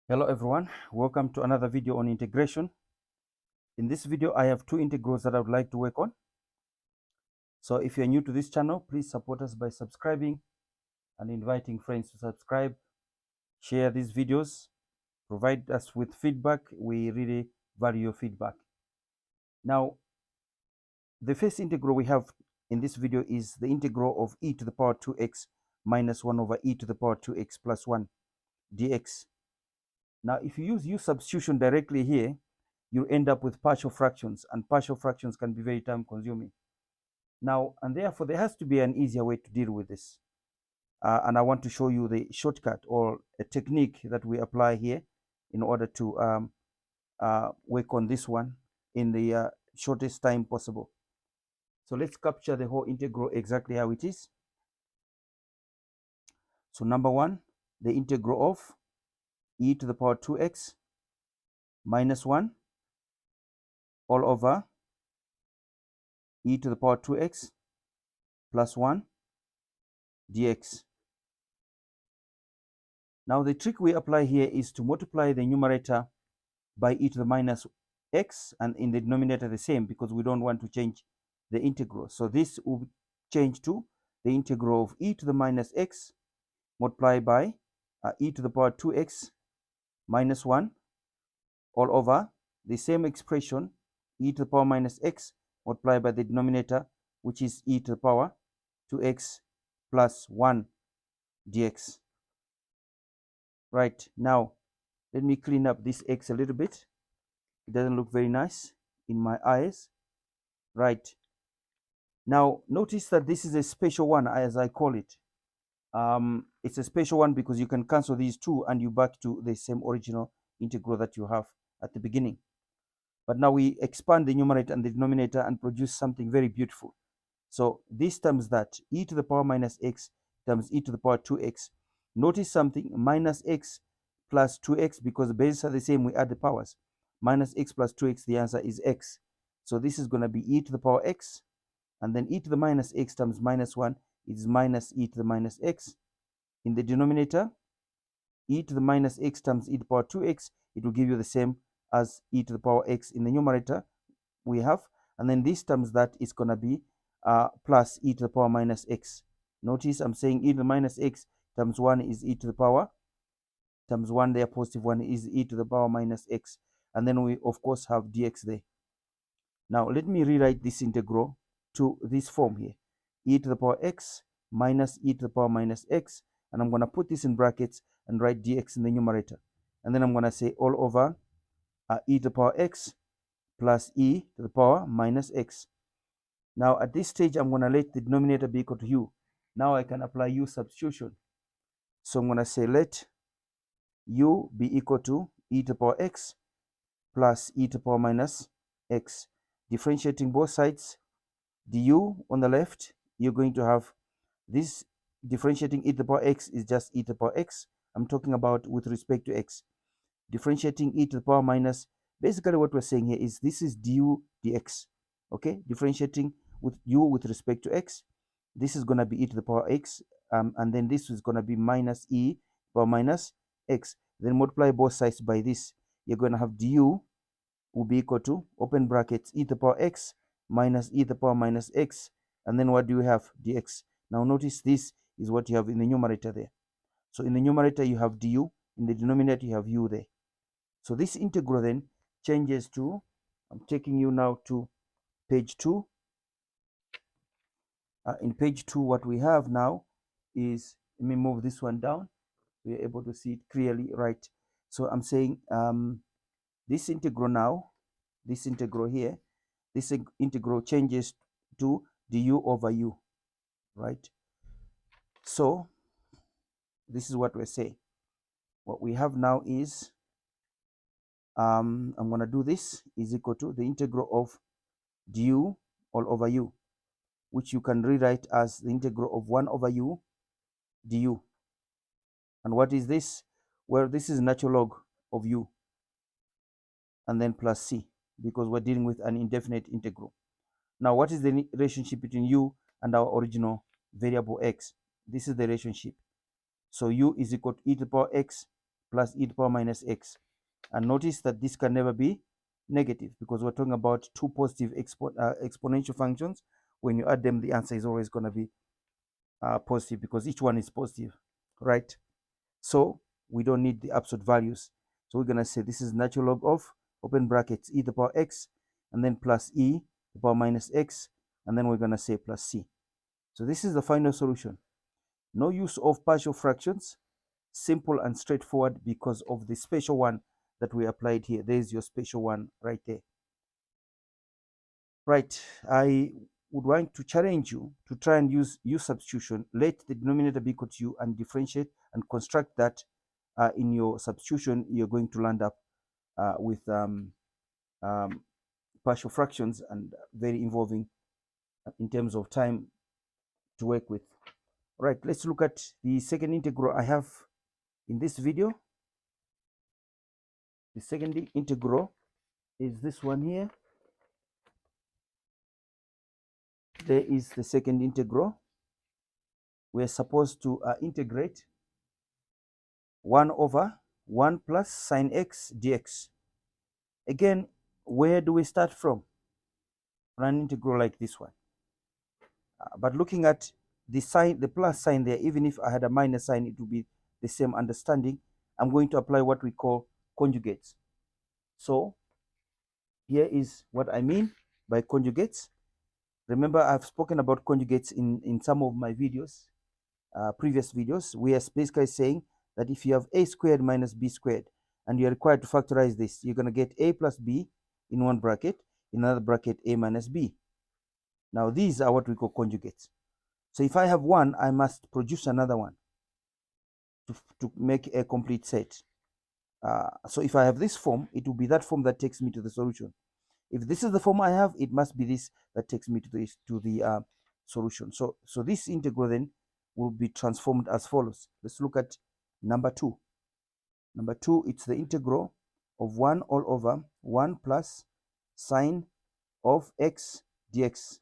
Hello everyone, welcome to another video on integration. In this video I have two integrals that I would like to work on. So if you're new to this channel, please support us by subscribing and inviting friends to subscribe. Share these videos, provide us with feedback. We really value your feedback. Now, the first integral we have in this video is the integral of e to the power 2x minus 1 over e to the power 2x plus 1 dx. Now, if you use u-substitution directly here, you end up with partial fractions, and partial fractions can be very time consuming. Now, and therefore, there has to be an easier way to deal with this. And I want to show you the shortcut or a technique that we apply here in order to work on this one in the shortest time possible. So let's capture the whole integral exactly how it is. So number one, the integral of e to the power 2x minus 1 all over e to the power 2x plus 1 dx. Now the trick we apply here is to multiply the numerator by e to the minus x, and in the denominator the same, because we don't want to change the integral. So this will change to the integral of e to the minus x multiplied by e to the power 2x minus 1 all over the same expression, e to the power minus x multiplied by the denominator, which is e to the power 2x plus 1 dx. Right, now let me clean up this x a little bit. It doesn't look very nice in my eyes. Right, now notice that this is a special one, as I call it. It's a special one because you can cancel these two and you back to the same original integral that you have at the beginning. But now we expand the numerator and the denominator and produce something very beautiful. So this times that, e to the power minus x times e to the power 2x. Notice something, minus x plus 2x, because the bases are the same, we add the powers. Minus x plus 2x, the answer is x. So this is going to be e to the power x, and then e to the minus x times minus 1 is minus e to the minus x. In the denominator, e to the minus x times e to the power 2x, it will give you the same as e to the power x in the numerator we have, and then this times that is going to be plus e to the power minus x. Notice I'm saying e to the minus x times 1 is e to the power, times 1 there, positive 1 is e to the power minus x, and then we of course have dx there. Now let me rewrite this integral to this form here, e to the power x minus e to the power minus x, and I'm going to put this in brackets and write dx in the numerator, and then I'm going to say all over e to the power x plus e to the power minus x. Now at this stage I'm going to let the denominator be equal to u. Now I can apply u-substitution. So I'm going to say let u be equal to e to the power x plus e to the power minus x. Differentiating both sides, du on the left, you're going to have this differentiating e to the power x is just e to the power x. I'm talking about with respect to x. Differentiating e to the power minus, basically what we're saying here is this is du dx. Okay, differentiating with u with respect to x, this is going to be e to the power x, and then this is going to be minus e power minus x. Then multiply both sides by this, you're going to have du will be equal to, open brackets, e to the power x minus e to the power minus x, and then what do you have? Dx. Now notice this is what you have in the numerator there. So in the numerator you have du, in the denominator you have u there. So this integral then changes to, I'm taking you now to page 2. In page 2, what we have now is, let me move this one down, we're able to see it clearly, right? So I'm saying this integral now, this integral here, this integral changes to du over u, right? So this is what we're saying. What we have now is, I'm going to do this is equal to the integral of du all over u, which you can rewrite as the integral of 1 over u du. And what is this? Well, this is natural log of u, and then plus c, because we're dealing with an indefinite integral. Now, what is the relationship between u and our original variable x? This is the relationship. So u is equal to e to the power x plus e to the power minus x. And notice that this can never be negative because we're talking about two positive exponential functions. When you add them, the answer is always going to be positive because each one is positive, right? So we don't need the absolute values. So we're going to say this is natural log of, open brackets, e to the power x, and then plus e to the power minus x, and then we're going to say plus c. So this is the final solution. No use of partial fractions, simple and straightforward because of the special one that we applied here. There's your special one right there. Right, I would like to challenge you to try and use u-substitution. Let the denominator be equal to u and differentiate and construct that. In your substitution, you're going to land up with partial fractions and very involving in terms of time to work with. All right, let's look at the second integral I have in this video. The second integral is this one here. There is the second integral. We're supposed to integrate 1 over 1 plus sine x dx. Again, where do we start from? For an integral like this one. But looking at the sign, the plus sign there, even if I had a minus sign, it would be the same understanding. I'm going to apply what we call conjugates. So here is what I mean by conjugates. Remember, I've spoken about conjugates in some of my videos, previous videos. We are basically saying that if you have a squared minus b squared, and you're required to factorize this, you're going to get a plus b in one bracket, in another bracket a minus b. Now these are what we call conjugates. So if I have one, I must produce another one to make a complete set. So if I have this form, it will be that form that takes me to the solution. If this is the form I have, it must be this that takes me to the solution. So this integral then will be transformed as follows. Let's look at number 2. Number 2, it's the integral of 1 all over 1 plus sine of x dx.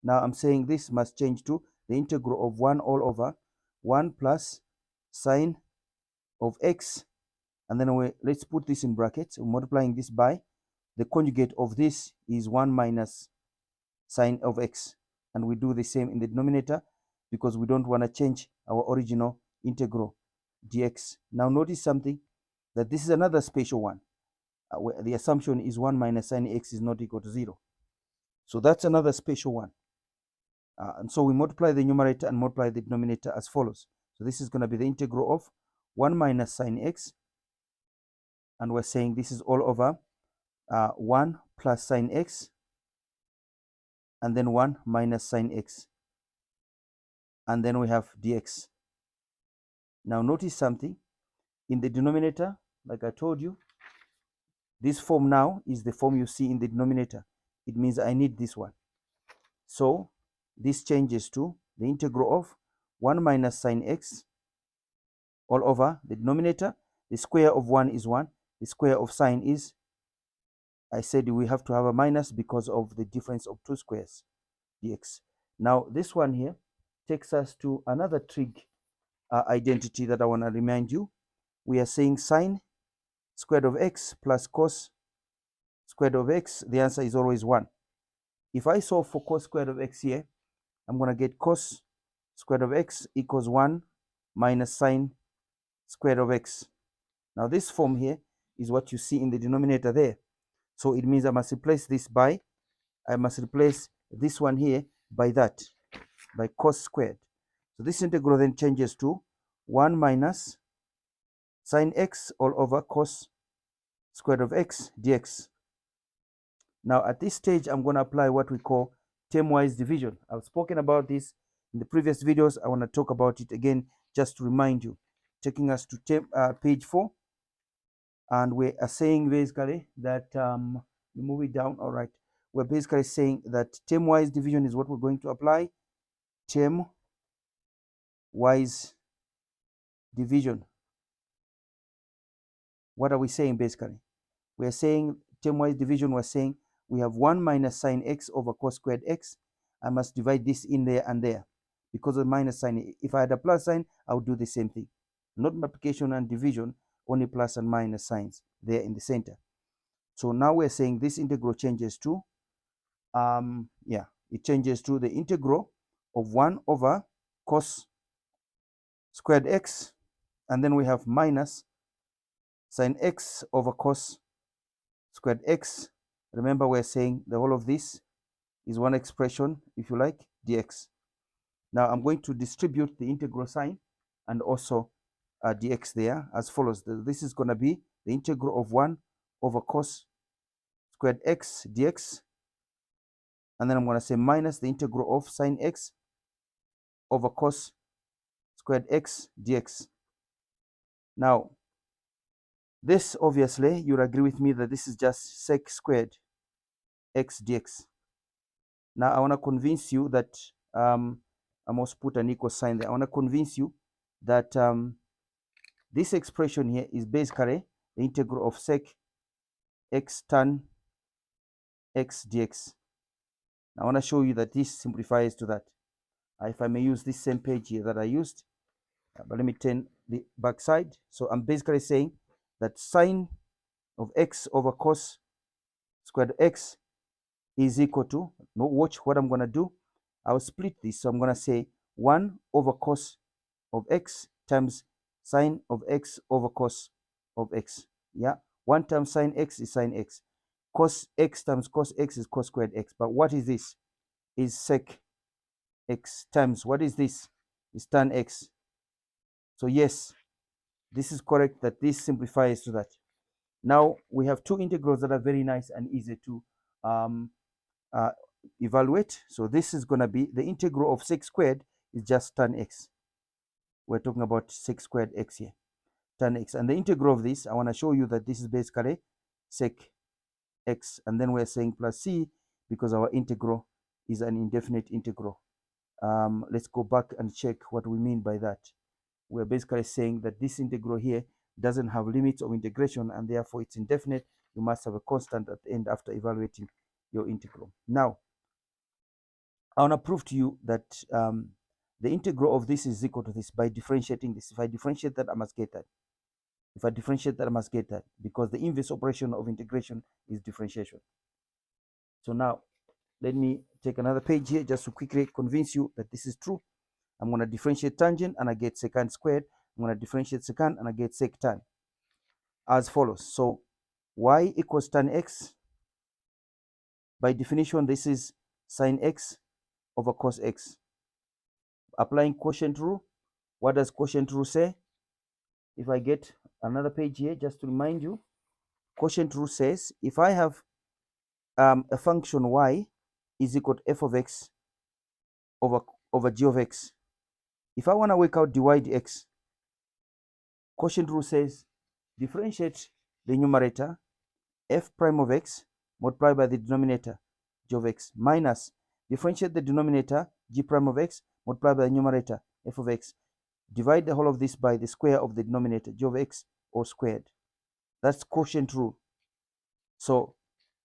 Now I'm saying this must change to the integral of 1 all over 1 plus sine of x, and then let's put this in brackets. We're multiplying this by the conjugate of this is 1 minus sine of x, and we do the same in the denominator because we don't want to change our original integral dx. Now notice something, that this is another special one where the assumption is 1 minus sine x is not equal to 0. So that's another special one. And so we multiply the numerator and multiply the denominator as follows. So this is going to be the integral of 1 minus sine x, and we're saying this is all over 1 plus sine x, and then 1 minus sine x, and then we have dx. Now notice something, in the denominator, like I told you, this form now is the form you see in the denominator. It means I need this one. So this changes to the integral of 1 minus sine x all over the denominator. The square of 1 is 1. The square of sine is, I said we have to have a minus because of the difference of two squares, dx. Now this one here takes us to another trig identity that I want to remind you. We are saying sine squared of x plus cos squared of x. The answer is always 1. If I solve for cos squared of x here, I'm going to get cos squared of x equals 1 minus sine squared of x. Now this form here is what you see in the denominator there. So it means I must replace this one here by that, by cos squared. So this integral then changes to 1 minus sine x all over cos squared of x dx. Now at this stage, I'm going to apply what we call term-wise division. I've spoken about this in the previous videos. I want to talk about it again just to remind you. Taking us to page 4. And we are saying basically that, we move it down, all right. We're basically saying that term-wise division is what we're going to apply. Term-wise division. What are we saying basically? We are saying term-wise division, we're saying we have 1 minus sine x over cos squared x. I must divide this in there and there because of minus sign. If I had a plus sign, I would do the same thing. Not multiplication and division, only plus and minus signs there in the center. So now we're saying this integral changes to, it changes to the integral of 1 over cos squared x, and then we have minus sine x over cos squared x. Remember, we're saying the whole of this is one expression, if you like, dx. Now I'm going to distribute the integral sign and also dx there as follows. This is going to be the integral of 1 over cos squared x dx, and then I'm going to say minus the integral of sine x over cos squared x dx. Now this, obviously you'll agree with me that this is just sec squared x dx. Now I want to convince you that I must put an equal sign there. I want to convince you that this expression here is basically the integral of sec x tan x dx. I want to show you that this simplifies to that. If I may use this same page here that I used, but let me turn the back side. So I'm basically saying that sine of x over cos squared x is equal to, no, watch what I'm going to do. I'll split this. So I'm going to say 1 over cos of x times sine of x over cos of x. Yeah, 1 times sine x is sine x. Cos x times cos x is cos squared x. But what is this? Is sec x times, what is this? Is tan x. So yes, this is correct that this simplifies to that. Now we have two integrals that are very nice and easy to evaluate. So this is going to be the integral of sec squared is just tan x. We're talking about sec squared x here, tan x. And the integral of this, I want to show you that this is basically sec x. And then we're saying plus c because our integral is an indefinite integral. Let's go back and check what we mean by that. We're basically saying that this integral here doesn't have limits of integration, and therefore it's indefinite. You must have a constant at the end after evaluating your integral. Now, I want to prove to you that the integral of this is equal to this by differentiating this. If I differentiate that, I must get that. If I differentiate that, I must get that, because the inverse operation of integration is differentiation. So now, let me take another page here just to quickly convince you that this is true. I'm going to differentiate tangent and I get secant squared. I'm going to differentiate secant and I get sec tan as follows. So y equals tan x. By definition, this is sine x over cos x. Applying quotient rule, what does quotient rule say? If I get another page here just to remind you, quotient rule says if I have a function y is equal to f of x over g of x, if I want to work out dy dx, quotient rule says differentiate the numerator f prime of x multiplied by the denominator g of x minus differentiate the denominator g prime of x multiplied by the numerator f of x. Divide the whole of this by the square of the denominator g of x all squared. That's quotient rule. So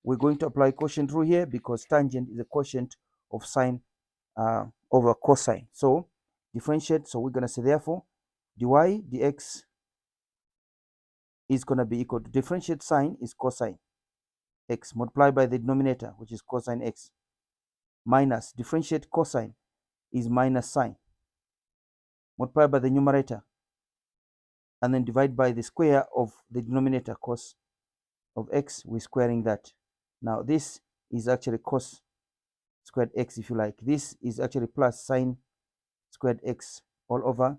we're going to apply quotient rule here because tangent is a quotient of sine over cosine. So differentiate. So we're going to say therefore dy dx is going to be equal to differentiate sine is cosine x multiplied by the denominator, which is cosine x, minus differentiate cosine is minus sine multiplied by the numerator, and then divide by the square of the denominator cos of x. We're squaring that. Now this is actually cos squared x, if you like. This is actually plus sine squared x all over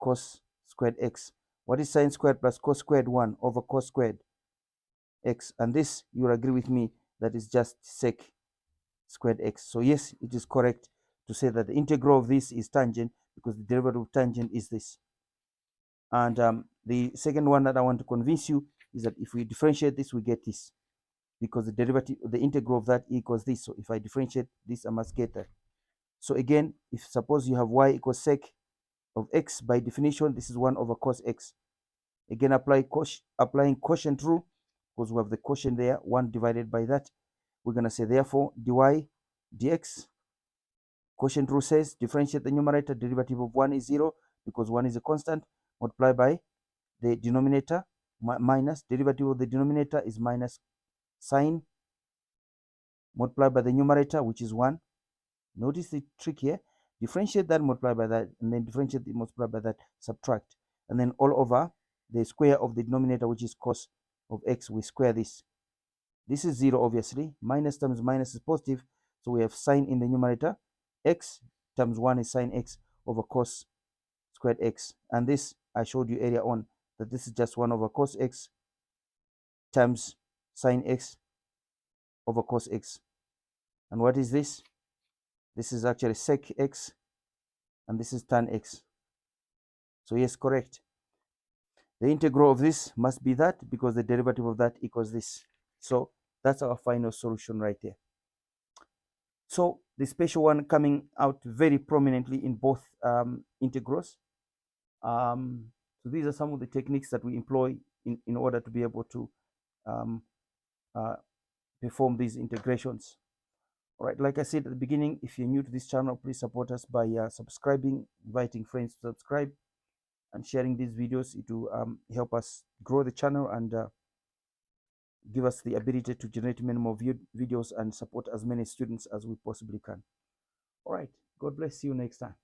cos squared x. What is sine squared plus cos squared? 1 over cos squared x. And this, you'll agree with me, that is just sec squared x. So yes, it is correct to say that the integral of this is tangent because the derivative of tangent is this. And the second one that I want to convince you is that if we differentiate this, we get this, because the derivative, the integral of that equals this. So if I differentiate this, I must get that. So again, if suppose you have y equals sec of x, by definition, this is 1 over cos x. Again, applying quotient rule, because we have the quotient there, 1 divided by that. We're going to say therefore dy dx, quotient rule says differentiate the numerator, derivative of 1 is 0 because 1 is a constant, multiply by the denominator minus derivative of the denominator is minus sine multiplied by the numerator, which is 1. Notice the trick here. Differentiate that, multiply by that, and then differentiate the multiply by that, subtract, and then all over the square of the denominator, which is cos of x. We square this. This is 0, obviously. Minus times minus is positive, so we have sine in the numerator. X times 1 is sine x over cos squared x. And this, I showed you earlier on, that this is just 1 over cos x times sine x over cos x. And what is this? This is actually sec x, and this is tan x. So yes, correct. The integral of this must be that, because the derivative of that equals this. So that's our final solution right there. So the special one coming out very prominently in both integrals. So these are some of the techniques that we employ in order to be able to perform these integrations. All right, like I said at the beginning, if you're new to this channel, please support us by subscribing, inviting friends to subscribe, and sharing these videos. It will help us grow the channel and give us the ability to generate many more videos and support as many students as we possibly can. All right, God bless you next time.